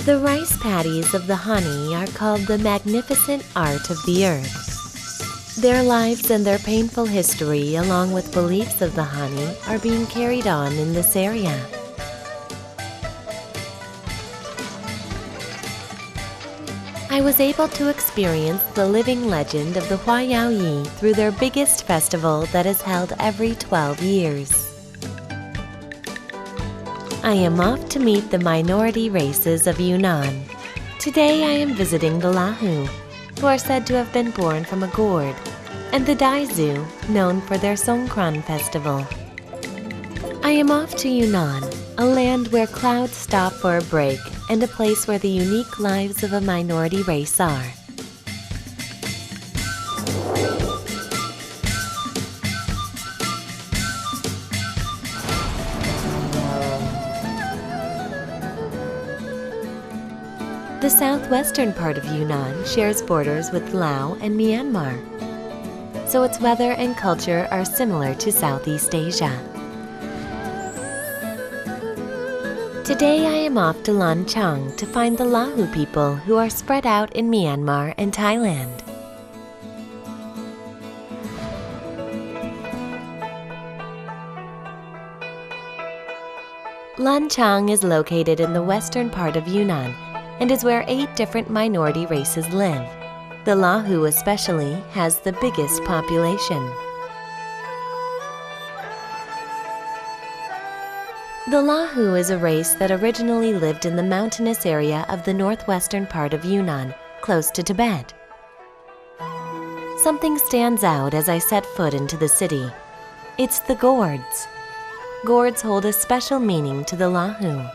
The rice paddies of the Hani are called the magnificent art of the earth. Their lives and their painful history, along with beliefs of the Hani, are being carried on in this area. I was able to experience the living legend of the Huayaoyi through their biggest festival that is held every 12 years. I am off to meet the minority races of Yunnan. Today I am visiting the Lahu, who are said to have been born from a gourd, and the Daizu, known for their Srong Festival. I am off to Yunnan, a land where clouds stop for a break and a place where the unique lives of a minority race are. The southwestern part of Yunnan shares borders with Laos and Myanmar, so its weather and culture are similar to Southeast Asia. Today I am off to Lanchang to find the Lahu people who are spread out in Myanmar and Thailand. Lanchang is located in the western part of Yunnan and is where 8 different minority races live. The Lahu especially has the biggest population. The Lahu is a race that originally lived in the mountainous area of the northwestern part of Yunnan, close to Tibet. Something stands out as I set foot into the city. It's the gourds. Gourds hold a special meaning to the Lahu.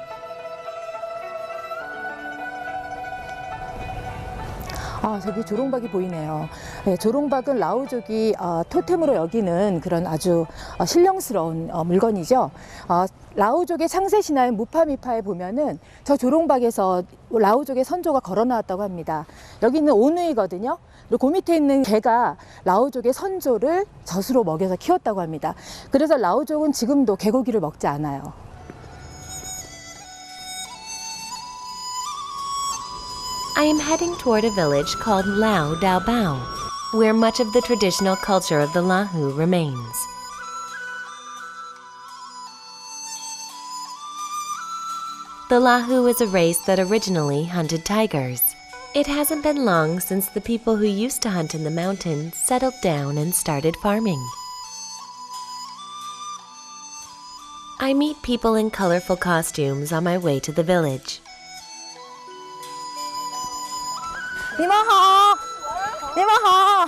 저기 조롱박이 보이네요. 네, 조롱박은 라오족이 토템으로 여기는 그런 아주 신령스러운 물건이죠. 라오족의 창세 신화인 무파미파에 보면은 저 조롱박에서 라오족의 선조가 걸어 나왔다고 합니다. 여기는 오누이거든요. 그리고 그 밑에 있는 개가 라오족의 선조를 젖으로 먹여서 키웠다고 합니다. 그래서 라오족은 지금도 개고기를 먹지 않아요. I am heading toward a village called Lao Dao Bao, where much of the traditional culture of the Lahu remains. The Lahu is a race that originally hunted tigers. It hasn't been long since the people who used to hunt in the mountains settled down and started farming. I meet people in colorful costumes on my way to the village. 你们好，你们好，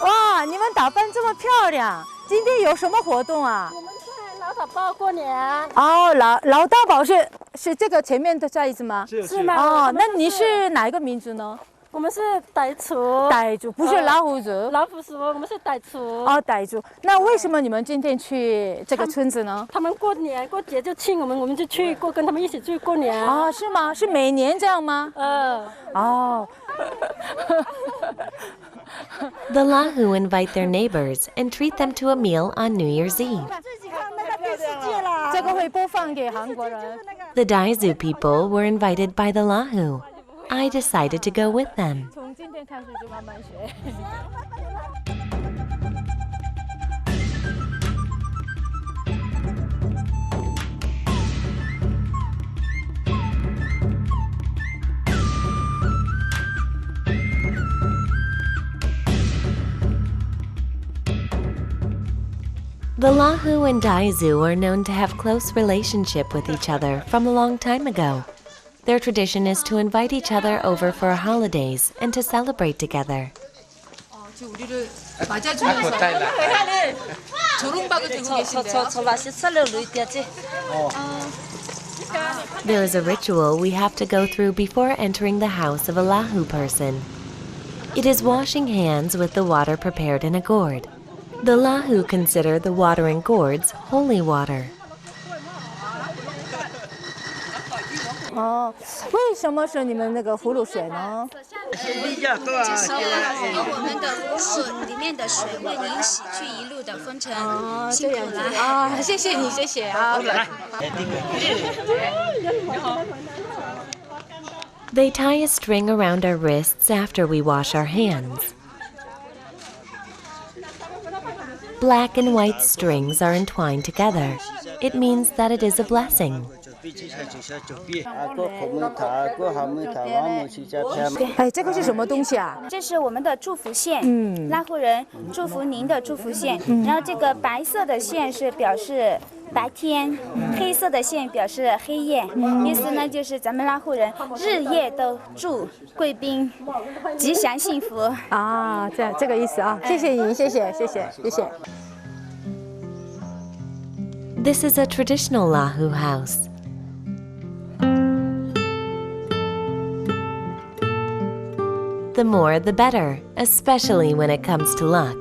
哇，你们打扮这么漂亮，今天有什么活动啊？我们在老大宝过年。哦，老大宝是这个前面的寨子吗？是吗？哦，那你是哪一个民族呢？我们是傣族。傣族不是老虎族。老虎族，我们是傣族。哦，傣族。那为什么你们今天去这个村子呢？他们过年过节就请我们，我们就去过，跟他们一起去过年。哦，是吗？是每年这样吗？哦。The Lahu invite their neighbors and treat them to a meal on New Year's Eve. The Daizu people were invited by the Lahu. I decided to go with them. The Lahu and Daizu are known to have close relationship with each other from a long time ago. Their tradition is to invite each other over for holidays and to celebrate together. There is a ritual we have to go through before entering the house of a Lahu person. It is washing hands with the water prepared in a gourd. The Lahu consider the water in gourds holy water. 为什么是你们那个葫芦水呢？就是我们的葫芦里面的水为您洗去一路的风尘，辛苦了啊！谢谢你，谢谢啊！来， They tie a string around our wrists after we wash our hands. Black and white strings are entwined together. It means that it is a blessing. 哎，这个是什么东西啊？这是我们的祝福线，拉祜人祝福您的祝福线。然后这个白色的线是表示白天，黑色的线表示黑夜。意思呢就是咱们拉祜人日夜都祝贵宾吉祥幸福啊，这个意思啊，谢谢你，谢谢。 This is a traditional Lahu house. The more the better, especially when it comes to luck.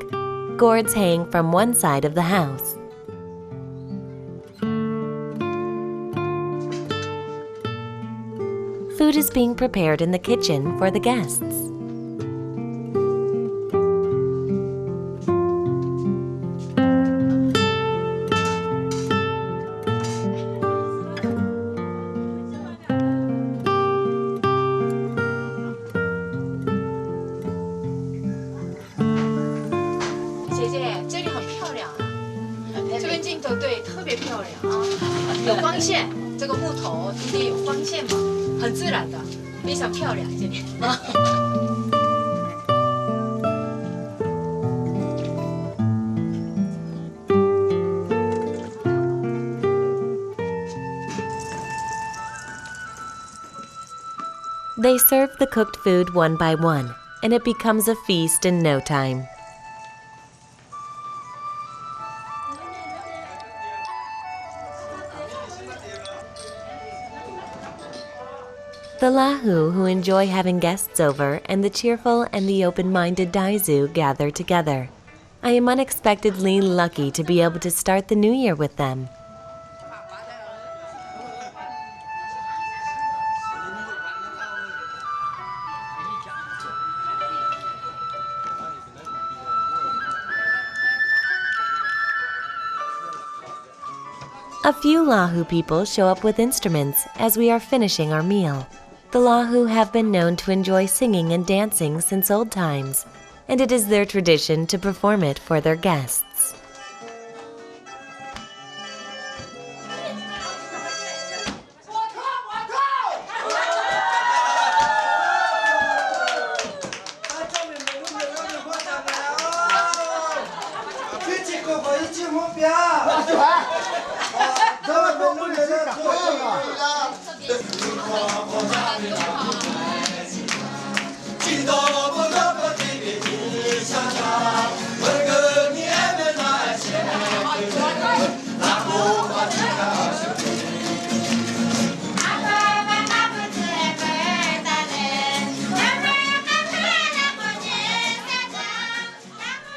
Gourds hang from one side of the house. Food is being prepared in the kitchen for the guests. They serve the cooked food one by one, and it becomes a feast in no time. The Lahu who enjoy having guests over and the cheerful and the open-minded Daizu gather together. I am unexpectedly lucky to be able to start the new year with them. A few Lahu people show up with instruments as we are finishing our meal. The Lahu have been known to enjoy singing and dancing since old times, and it is their tradition to perform it for their guests.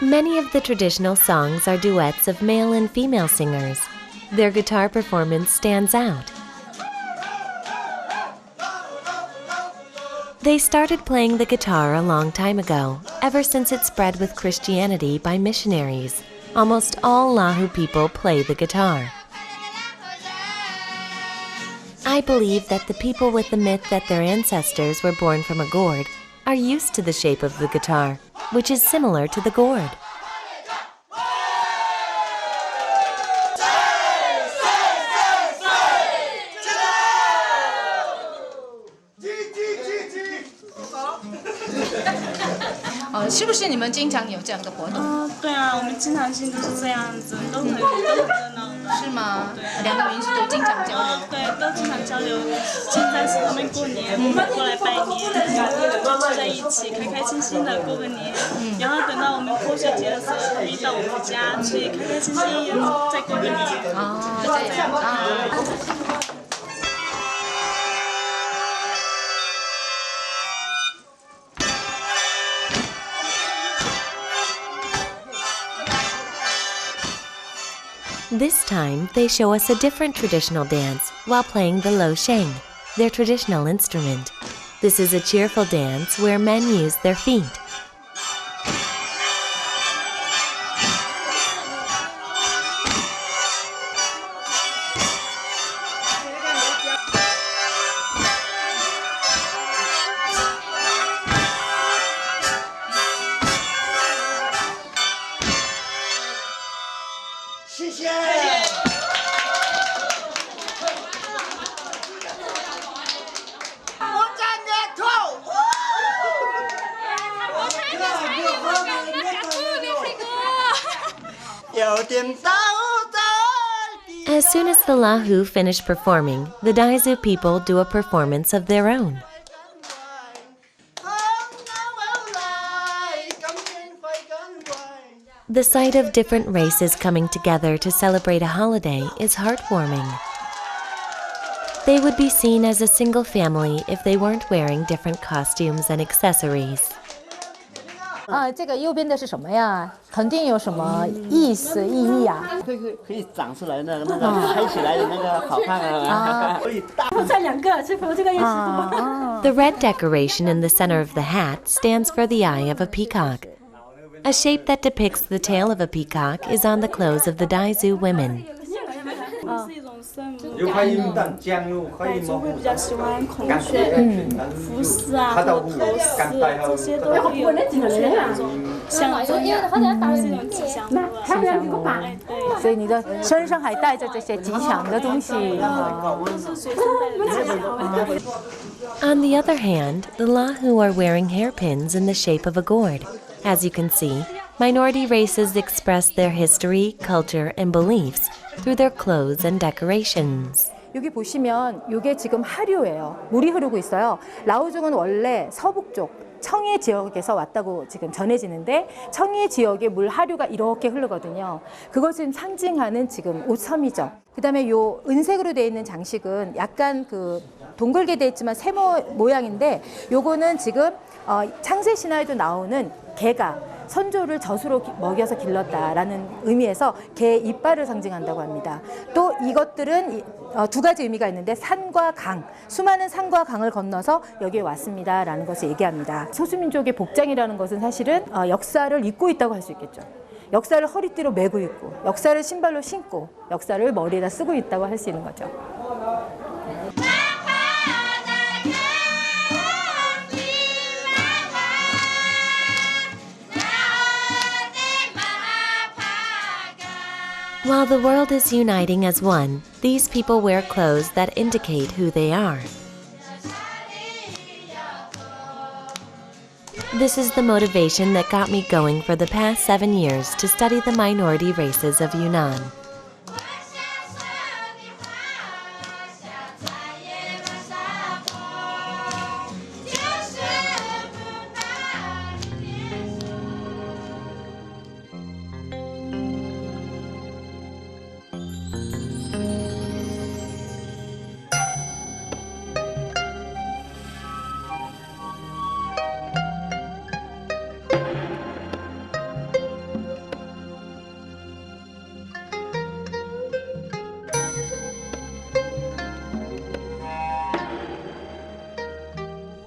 Many of the traditional songs are duets of male and female singers. Their guitar performance stands out. They started playing the guitar a long time ago, ever since it spread with Christianity by missionaries. Almost all Lahu people play the guitar. I believe that the people with the myth that their ancestors were born from a gourd are used to the shape of the guitar, which is similar to the gourd. Oh, 是不是你们经常有这样的活动？对啊，我们经常性都是这样子，都很热闹的。是吗？两个民族都经常交流。对，都经常交流。现在是他们过年，我们过来拜年，聚在一起，开开心心的过个年。然后等到我们泼水节的时候，他们到我们家去，开开心心再过个年。哦，这样啊。This time, they show us a different traditional dance while playing the lo sheng, their traditional instrument. This is a cheerful dance where men use their feet. As soon as the Lahu finish performing, the Daizu people do a performance of their own. The sight of different races coming together to celebrate a holiday is heartwarming. They would be seen as a single family if they weren't wearing different costumes and accessories. 这个右边的是什么呀？肯定有什么意思意义啊？可以长出来的那个拍起来的那个好看啊！可以大。再两个，这个意思。The red decoration in the center of the hat stands for the eye of a peacock. A shape that depicts the tail of a peacock is on the clothes of the Daizu women. 是一种圣母感应，傣族会比较喜欢孔雀、服饰啊和头饰，这些都会有孔雀那种象征，是一种吉祥物啊。对，所以你的身上还带着这些吉祥的东西。就是随身带着吉祥物。On the other hand, the Lahu are wearing hairpins in the shape of a gourd. As you can see, minority races express their history, culture, and beliefs through their clothes and decorations. 여기 보시면 이게 지금 하류예요. 물이 흐르고 있어요. 라오족은 원래 서북쪽 청해 지역에서 왔다고 지금 전해지는데 청해 지역의 물 하류가 이렇게 흐르거든요. 그것은 상징하는 지금 옷섬이죠. 그다음에 요 은색으로 되어 있는 장식은 약간 그 동글게 되어 있지만 세모 모양인데 요거는 지금 창세 신화에도 나오는 개가 선조를 젖으로 먹여서 길렀다라는 의미에서 개 이빨을 상징한다고 합니다. 또 이것들은 두 가지 의미가 있는데 산과 강, 수많은 산과 강을 건너서 여기에 왔습니다라는 것을 얘기합니다. 소수민족의 복장이라는 것은 사실은 역사를 잊고 있다고 할 수 있겠죠. 역사를 허리띠로 메고 있고, 역사를 신발로 신고, 역사를 머리에다 쓰고 있다고 할 수 있는 거죠. While the world is uniting as one, these people wear clothes that indicate who they are. This is the motivation that got me going for the past 7 years to study the minority races of Yunnan.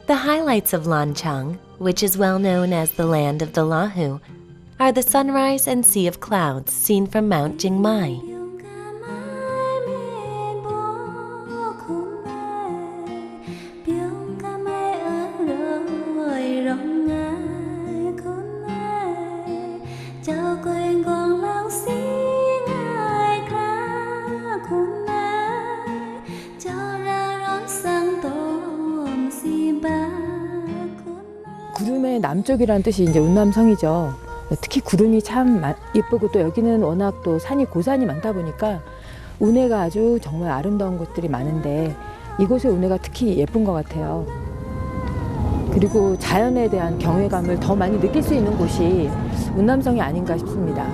The highlights of Lanchang, which is well known as the land of the Lahu, are the sunrise and sea of clouds seen from Mount Jingmai. 구름의 남쪽이라는 뜻이 이제 운남성이죠. 특히 구름이 참 예쁘고 또 여기는 워낙 또 산이 고산이 많다 보니까 운해가 아주 정말 아름다운 곳들이 많은데 이곳의 운해가 특히 예쁜 것 같아요. 그리고 자연에 대한 경외감을 더 많이 느낄 수 있는 곳이 운남성이 아닌가 싶습니다.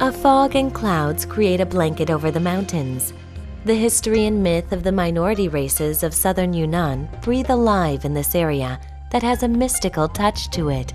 A fog and clouds create a blanket over the mountains. The history and myth of the minority races of southern Yunnan breathe alive in this area that has a mystical touch to it.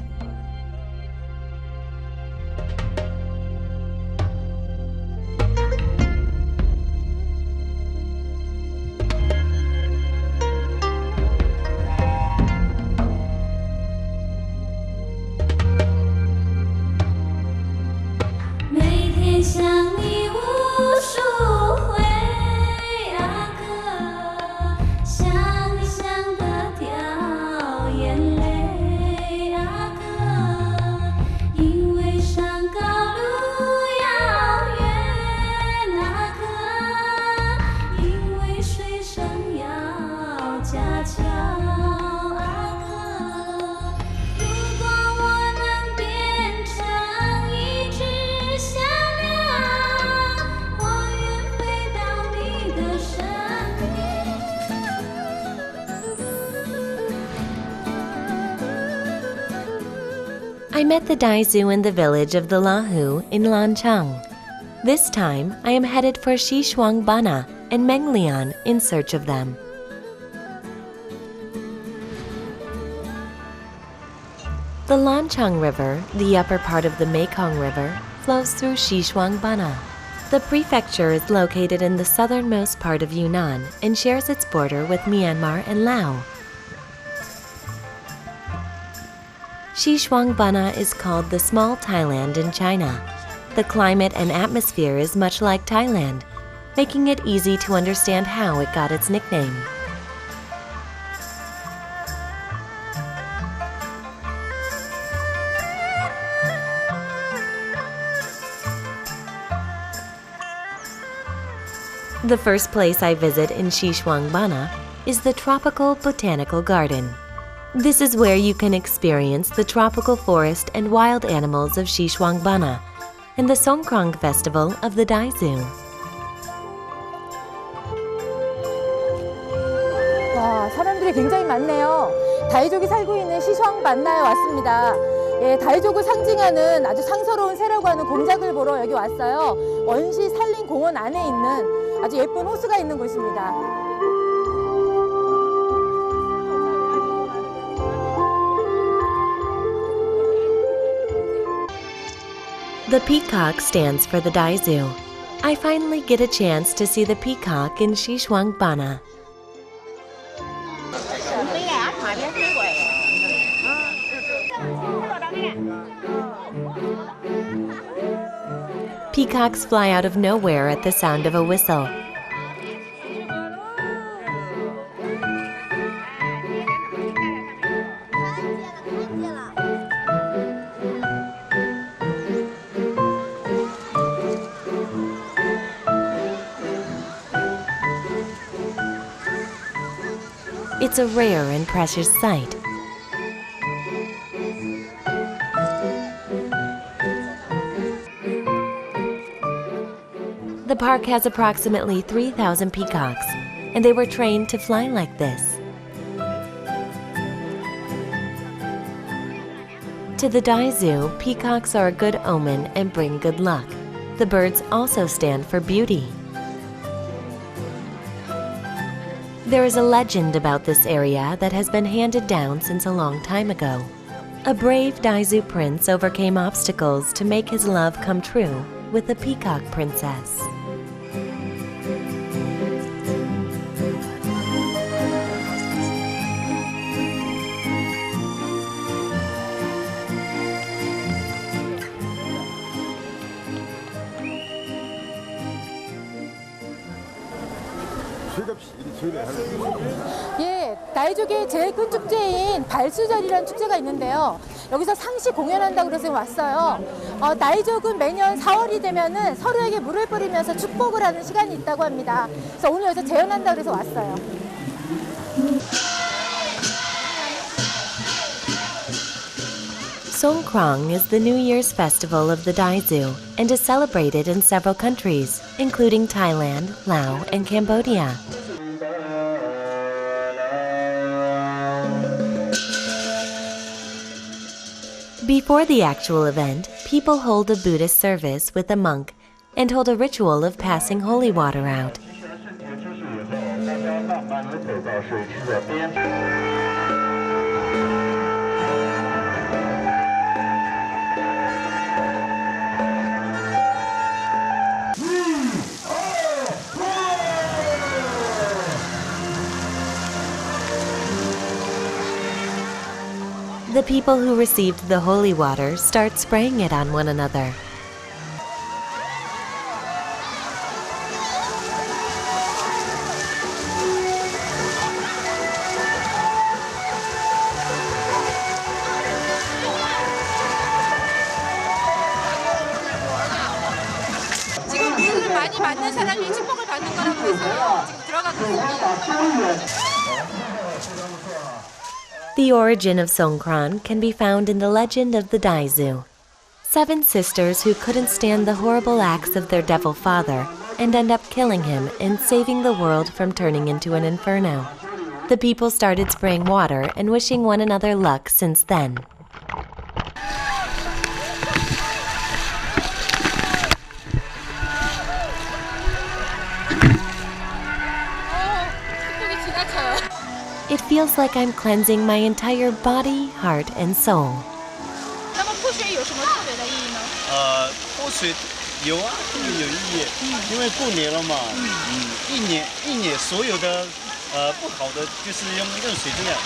I met the Daizu in the village of the Lahu in Lanchang. This time, I am headed for Shishangbana and Menglian in search of them. The Lanchang River, the upper part of the Mekong River, flows through Shishangbana. The prefecture is located in the southernmost part of Yunnan and shares its border with Myanmar and Laos. Shishangbana is called the small Thailand in China. The climate and atmosphere is much like Thailand, making it easy to understand how it got its nickname. The first place I visit in Shishangbana is the Tropical Botanical Garden. This is where you can experience the tropical forest and wild animals of Shishangbana and the Srong Festival of the Daizu. 와, 사람들이 굉장히 많네요. 다이족이 살고 있는 시샹반나에 왔습니다. 예, 다이족을 상징하는 아주 상서로운 새라고 하는 공작을 보러 여기 왔어요. 원시 산림 공원 안에 있는 아주 예쁜 호수가 있는 곳입니다. The peacock stands for the Daizu. I finally get a chance to see the peacock in Shishangbana. Peacocks fly out of nowhere at the sound of a whistle. It's a rare and precious sight. The park has approximately 3,000 peacocks, and they were trained to fly like this. To the Daizu, peacocks are a good omen and bring good luck. The birds also stand for beauty. There is a legend about this area that has been handed down since a long time ago. A brave Daizu prince overcame obstacles to make his love come true with the peacock princess. 예, 다이족의 제일 큰 축제인 발수절이라는 축제가 있는데요. 여기서 상시 공연한다고 그래서 왔어요. 다이족은 매년 4월이 되면은 서로에게 물을 뿌리면서 축복을 하는 시간이 있다고 합니다. 그래서 오늘 여기서 재현한다고 그래서 왔어요. Srong is the New Year's festival of the Daizu and is celebrated in several countries, including Thailand, Laos, and Cambodia. Before the actual event, people hold a Buddhist service with a monk and hold a ritual of passing holy water out. The people who received the holy water start spraying it on one another. 지금 물을 많이 맞는 사람이 축복을 받는 거라고 해서요. 지금 들어가고 있습니다. The origin of Songkran can be found in the legend of the Daizu. 7 sisters who couldn't stand the horrible acts of their devil father and end up killing him and saving the world from turning into an inferno. The people started spraying water and wishing one another luck since then. It feels like I'm cleansing my entire body, heart, and soul. 那么泼水有什么特别的意义呢？泼水有啊，这个有意义，因为过年了嘛，一年所有的不好的就是用水这样。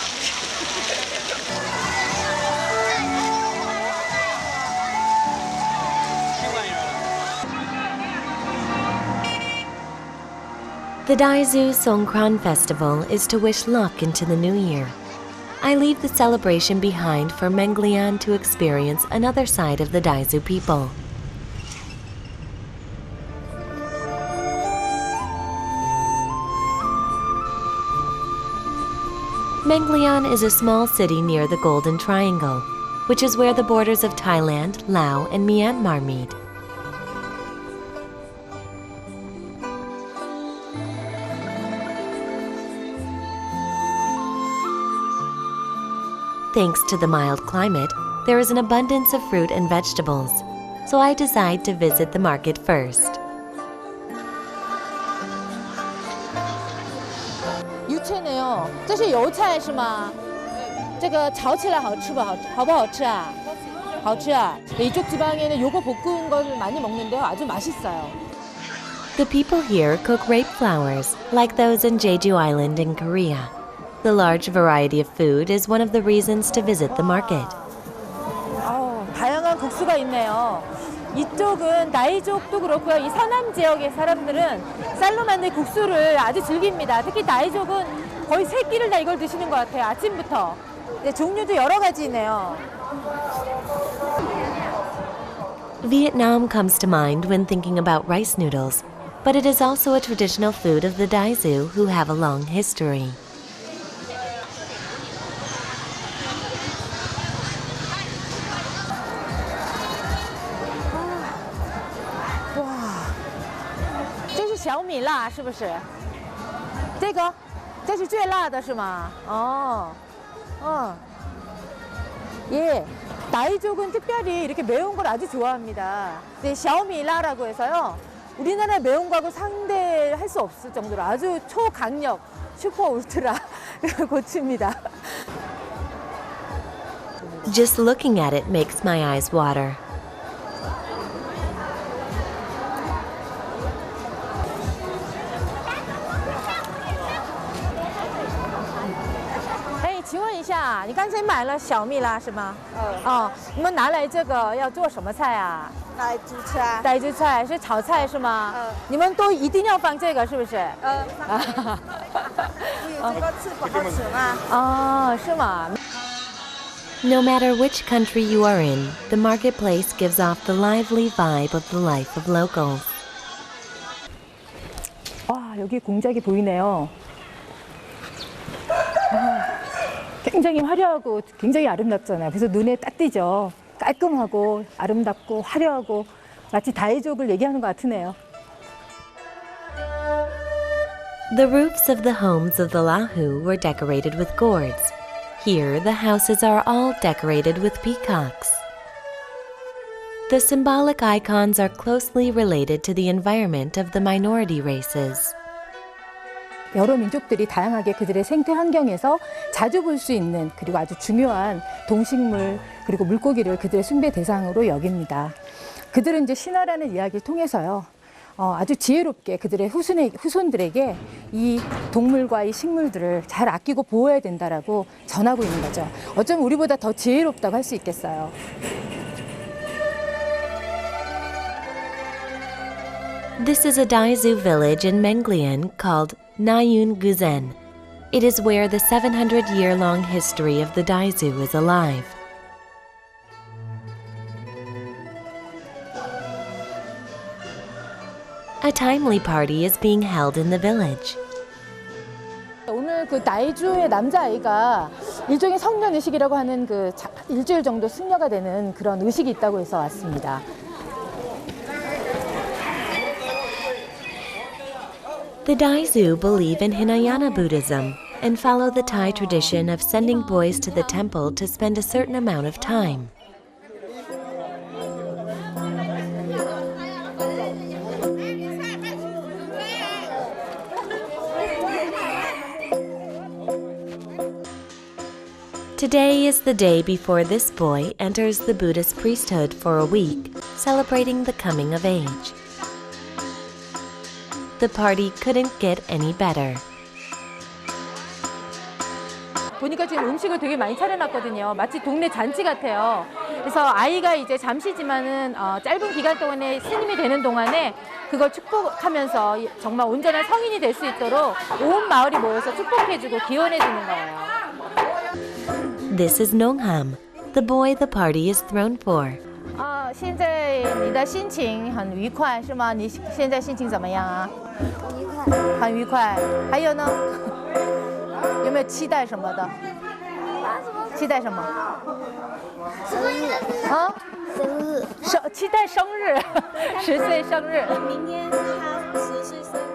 The Daizu Srong Festival is to wish luck into the new year. I leave the celebration behind for Menglian to experience another side of the Daizu people. Menglian is a small city near the Golden Triangle, which is where the borders of Thailand, Laos, and Myanmar meet. Thanks to the mild climate, there is an abundance of fruit and vegetables, so I decide to visit the market first. 油菜呢？这是油菜是吗？这个炒起来好吃不好不好吃啊？好吃啊！ 이쪽 지방에는 요거 볶은 걸 많이 먹는데요. 아주 맛있어요. The people here cook rape flowers, like those in Jeju Island in Korea. The large variety of food is one of the reasons to visit the market. 다양한 국수가 있네요. 이쪽은 나이족도 그렇고요. 이 서남 지역의 사람들은 쌀로 만든 국수를 아주 즐깁니다. 특히 나이족은 거의 세 끼를 다 이걸 드시는 것 같아요. 아침부터. 네, 종류도 여러 가지 있네요. Vietnam comes to mind when thinking about rice noodles, but it is also a traditional food of the Daizu who have a long history. 샤오미라 是不是？这个，这是最辣的是吗？예, 나이족은 특별히 이렇게 매운 걸 아주 좋아합니다. 네, 샤오미라라고 해서요. 우리나라 매운 거하고 상대할 수 없을 정도로 아주 초강력, 슈퍼 울트라 고추입니다. Just looking at it makes my eyes water. Hey, 请问一下，你刚才买了小蜜拉是吗？你们拿来这个要做什么菜啊？来煮菜。来煮菜是炒菜是吗？你们都一定要放这个是不是？放这个。这个吃不好吃吗？是吗？ No matter which country you are in, the marketplace gives off the lively vibe of the life of locals. 와, 여기 공작이 보이네요. 굉장히 화려하고 굉장히 아름답잖아요. 그래서 눈에 딱 띄죠. 깔끔하고 아름답고 화려하고 마치 다이족을 얘기하는 것 같으네요. The roofs of the homes of the Lahu were decorated with gourds. Here, the houses are all decorated with peacocks. The symbolic icons are closely related to the environment of the minority races. 여러 민족들이 다양하게 그들의 생태 환경에서 자주 볼 수 있는 그리고 아주 중요한 동식물 그리고 물고기를 그들의 숭배 대상으로 여깁니다. 그들은 이제 신화라는 이야기를 통해서요. 아주 지혜롭게 그들의 후손들에게 이 동물과 이 식물들을 잘 아끼고 보호해야 된다라고 전하고 있는 거죠. 어쩌면 우리보다 더 지혜롭다고 할 수 있겠어요. This is a Daizu village in Menglian called Nayun Guzen. It is where the 700-year-long history of the Daizu is alive. A timely party is being held in the village. 오늘 그 나이주의 남자아이가 일종의 성년 의식이라고 하는 그 일주일 정도 승려가 되는 그런 의식이 있다고 해서 왔습니다. The Daizu believe in Hinayana Buddhism and follow the Thai tradition of sending boys to the temple to spend a certain amount of time. Today is the day before this boy enters the Buddhist priesthood for a week, celebrating the coming of age. The party couldn't get any better. 보니까 지금 음식을 되게 많이 차려놨거든요. 마치 동네 잔치 같아요. 그래서 아이가 이제 잠시지만은 짧은 기간 동안에 스님이 되는 동안에 그걸 축복하면서 정말 온전한 성인이 될 수 있도록 온 마을이 모여서 축복해주고 기원해주는 거예요. This is Nongham, the boy the party is thrown for. 现在你的心情很愉快是吗？你现在心情怎么样啊？愉快。很愉快。还有呢？有没有期待什么的？期待什么？生日啊？生日。期待生日，10岁生日。明天是他10岁生日。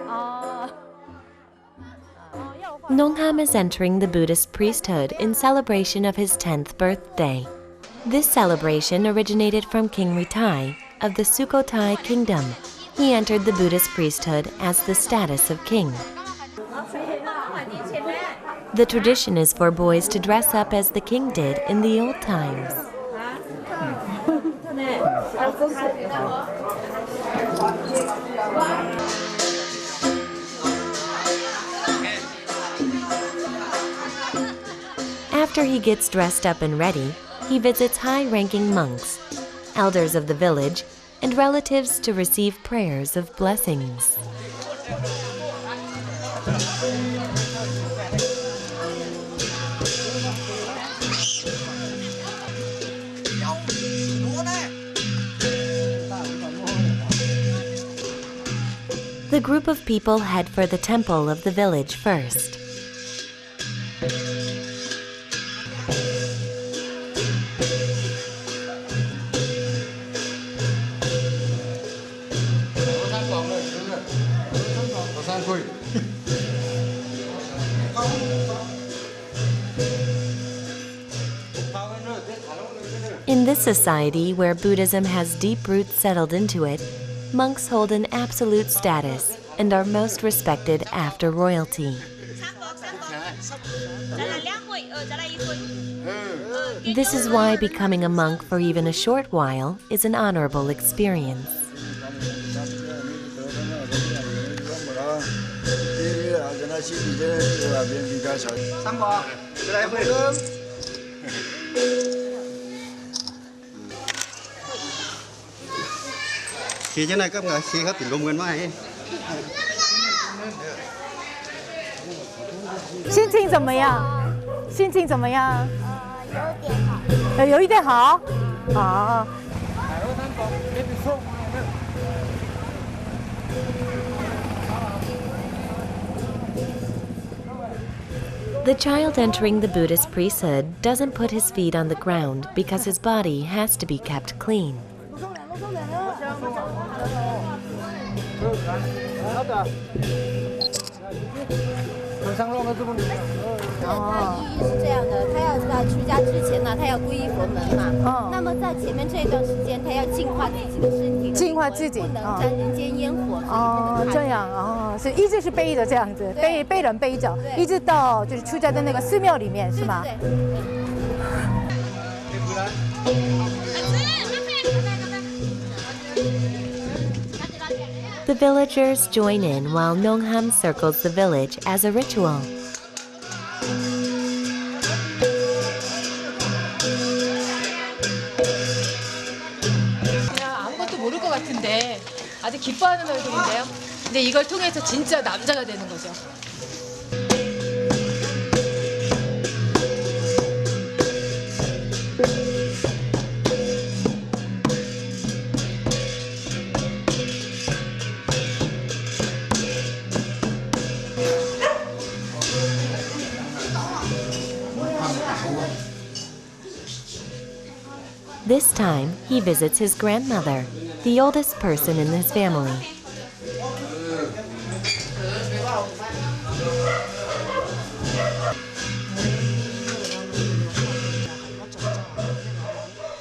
Nongham is entering the Buddhist priesthood in celebration of his 10th birthday. This celebration originated from King Ritai of the Sukhothai kingdom. He entered the Buddhist priesthood as the status of king. The tradition is for boys to dress up as the king did in the old times. After he gets dressed up and ready, he visits high-ranking monks, elders of the village, and relatives to receive prayers of blessings. The group of people head for the temple of the village first. In this society where Buddhism has deep roots settled into it, monks hold an absolute status and are most respected after royalty. This is why becoming a monk for even a short while is an honorable experience. Khi cái này cấp ngờ khi hết tiền công nguyên mai. 心情怎么样？心情怎么样？有一点好。好。The child entering the Buddhist priesthood doesn't put his feet on the ground because his body has to be kept clean. The villagers join in while Nongham circles the village as a ritual. 아무것도 모를 것 같은데 아주 기뻐하는 얼굴인데요. 근데 이걸 통해서 진짜 남자가 되는 거죠. This time, he visits his grandmother, the oldest person in his family.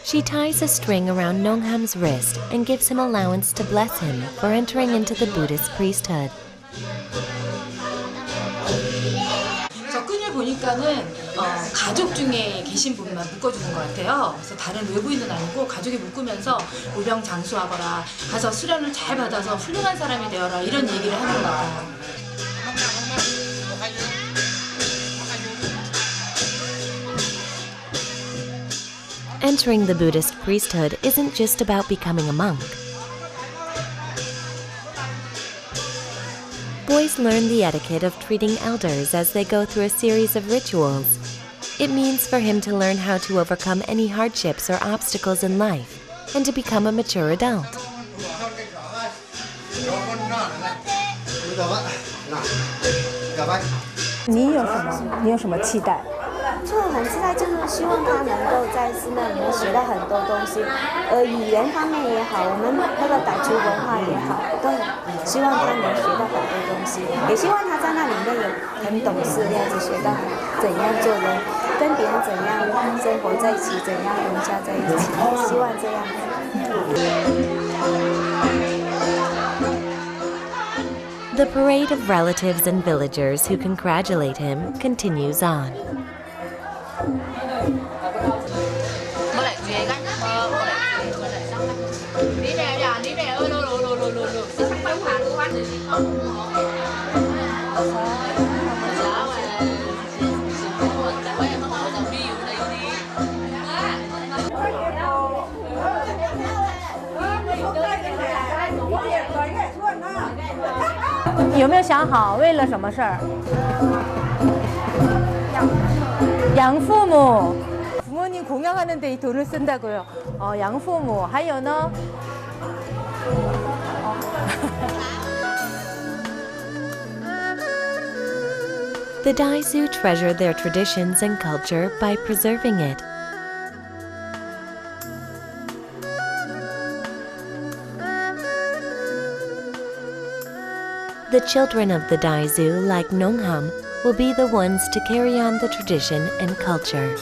She ties a string around Nongham's wrist and gives him allowance to bless him for entering into the Buddhist priesthood. 보니까는 가족 중에 계신 분만 묶어주는 것 같아요. 그래서 다른 외부인은 아니고 가족이 묶으면서 우병장수하거라, 가서 수련을 잘 받아서 훌륭한 사람이 되어라, 이런 얘기를 하는 것 같아요. Entering the Buddhist priesthood isn't just about becoming a monk. Boys learn the etiquette of treating elders as they go through a series of rituals. It means for him to learn how to overcome any hardships or obstacles in life and to become a mature adult. 你有什么期待？就很期待，就是希望他能够在寺庙里面学到很多东西，语言方面也好，我们那个傣族文化也好，都希望他能学到很多东西，也希望他在那里面有很懂事，这样子学到怎样做人，跟别人怎样生活在一起，怎样融洽在一起，希望这样子。The parade of relatives and villagers who congratulate him continues on. "有没有想好为了什么事儿？养父母， 부모님 공양하는 데 이 돈을 쓴다고요. 양父母, 还有呢? The Daizu treasure their traditions and culture by preserving it. The children of the Daizu, like Nongham, will be the ones to carry on the tradition and culture.